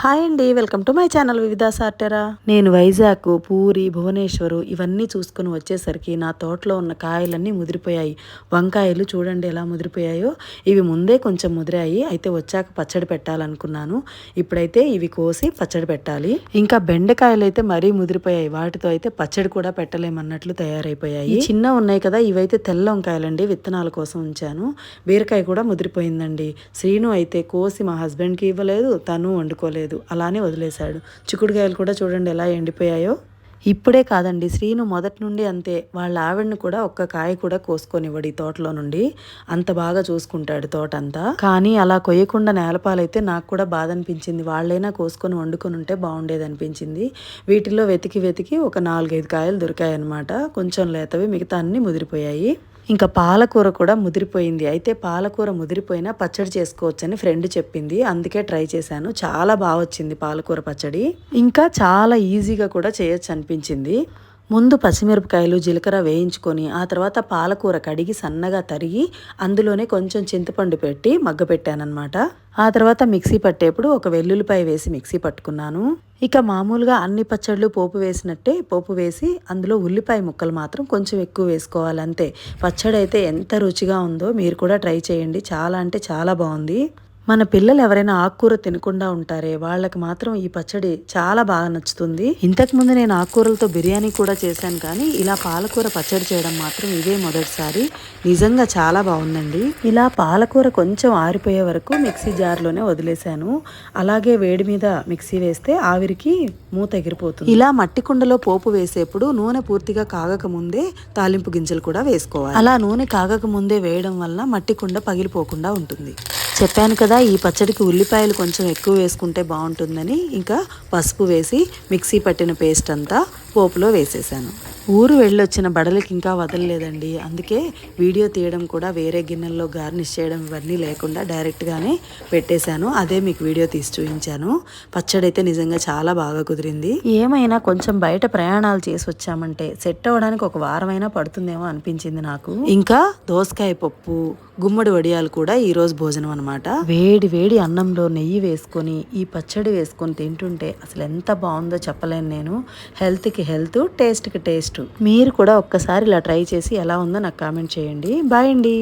Hi అండి, welcome to my channel వివిధ సార్టెరా. నేను వైజాగ్, పూరి, భువనేశ్వరు ఇవన్నీ చూసుకుని వచ్చేసరికి నా తోటలో ఉన్న కాయలన్నీ ముదిరిపోయాయి. వంకాయలు చూడండి ఎలా ముదిరిపోయాయో. ఇవి ముందే కొంచెం ముదిరాయి, అయితే వచ్చాక పచ్చడి పెట్టాలనుకున్నాను. ఇప్పుడైతే ఇవి కోసి పచ్చడి పెట్టాలి. ఇంకా బెండకాయలు అయితే మరీ ముదిరిపోయాయి, వాటితో అయితే పచ్చడి కూడా పెట్టలేమన్నట్లు తయారైపోయాయి. చిన్న ఉన్నాయి కదా, ఇవైతే తెల్ల వంకాయలండి, విత్తనాల కోసం ఉంచాను. బీరకాయ కూడా ముదిరిపోయిందండి. శ్రీను అయితే కోసి మా హస్బెండ్కి ఇవ్వలేదు, తను వండుకోలేదు, అలానే వదిలేశాడు. చిక్కుడుకాయలు కూడా చూడండి ఎలా ఎండిపోయాయో. ఇప్పుడే కాదండి, శ్రీను మొదటి నుండి అంతే. వాళ్ళ ఆవిడని కూడా ఒక్క కాయ కూడా కోసుకొనివ్వడు ఈ తోటలో నుండి. అంత బాగా చూసుకుంటాడు తోట అంతా. కానీ అలా కొయ్యకుండా నేలపాలైతే నాకు కూడా బాధ అనిపించింది. వాళ్ళైనా కోసుకొని వండుకొని ఉంటే బాగుండేది అనిపించింది. వీటిలో వెతికి వెతికి ఒక 4-5 కాయలు దొరికాయి అనమాట. కొంచెం లేతవి, మిగతా అన్ని ముదిరిపోయాయి. ఇంకా పాలకూర కూడా ముదిరిపోయింది. అయితే పాలకూర ముదిరిపోయినా పచ్చడి చేసుకోవచ్చని ఫ్రెండ్ చెప్పింది, అందుకే ట్రై చేశాను. చాలా బాగా వచ్చింది పాలకూర పచ్చడి. ఇంకా చాలా ఈజీగా కూడా చేయొచ్చు అనిపించింది. ముందు పచ్చిమిరపకాయలు, జీలకర్ర వేయించుకొని ఆ తర్వాత పాలకూర కడిగి సన్నగా తరిగి అందులోనే కొంచెం చింతపండు పెట్టి మగ్గపెట్టానమాట. ఆ తర్వాత మిక్సీ పట్టేప్పుడు ఒక వెల్లుల్లిపాయ వేసి మిక్సీ పట్టుకున్నాను. ఇక మామూలుగా అన్ని పచ్చళ్ళు పోపు వేసినట్టే పోపు వేసి అందులో ఉల్లిపాయ ముక్కలు మాత్రం కొంచెం ఎక్కువ వేసుకోవాలి అంతే. పచ్చడి అయితే ఎంత రుచిగా ఉందో, మీరు కూడా ట్రై చేయండి. చాలా అంటే చాలా బాగుంది. మన పిల్లలు ఎవరైనా ఆకుకూర తినకుండా ఉంటారే, వాళ్ళకి మాత్రం ఈ పచ్చడి చాలా బాగా నచ్చుతుంది. ఇంతకుముందు నేను ఆకుకూరలతో బిర్యానీ కూడా చేశాను, కానీ ఇలా పాలకూర పచ్చడి చేయడం మాత్రం ఇదే మొదటిసారి. నిజంగా చాలా బాగుందండి. ఇలా పాలకూర కొంచెం ఆరిపోయే వరకు మిక్సీ జార్లోనే వదిలేశాను. అలాగే వేడి మీద మిక్సీ వేస్తే ఆవిరికి మూత ఎగిరిపోతుంది. ఇలా మట్టి కుండలో పోపు వేసేప్పుడు నూనె పూర్తిగా కాగక ముందే తాలింపు గింజలు కూడా వేసుకోవాలి. అలా నూనె కాగక ముందే వేయడం వల్ల మట్టి కుండ పగిలిపోకుండా ఉంటుంది. చెప్పాను కదా, ఈ పచ్చడికి ఉల్లిపాయలు కొంచెం ఎక్కువ వేసుకుంటే బాగుంటుందని. ఇంకా పసుపు వేసి మిక్సీ పట్టిన పేస్ట్ అంతా పోపులో వేసేసాను. ఊరు వెళ్ళొచ్చిన బడలకి ఇంకా వదలలేదండి, అందుకే వీడియో తీయడం కూడా వేరే గిన్నెల్లో గార్నిష్ చేయడం ఇవన్నీ లేకుండా డైరెక్ట్గానే పెట్టేశాను. అదే మీకు వీడియో తీసి చూపించాను. పచ్చడి అయితే నిజంగా చాలా బాగా కుదిరింది. ఏమైనా కొంచెం బయట ప్రయాణాలు చేసి వచ్చామంటే సెట్ అవ్వడానికి ఒక వారమైనా పడుతుందేమో అనిపించింది నాకు. ఇంకా దోసకాయ పప్పు, గుమ్మడి వడియాలు కూడా ఈరోజు భోజనం అనమాట. వేడి వేడి అన్నంలో నెయ్యి వేసుకొని ఈ పచ్చడి వేసుకొని తింటుంటే అసలు ఎంత బాగుందో చెప్పలేను నేను. హెల్త్కి హెల్త్, టేస్ట్కి టేస్ట్. మీరు కూడా ఒక్కసారి ఇలా ట్రై చేసి ఎలా ఉందో నాకు కామెంట్ చేయండి. బాయ్ అండి.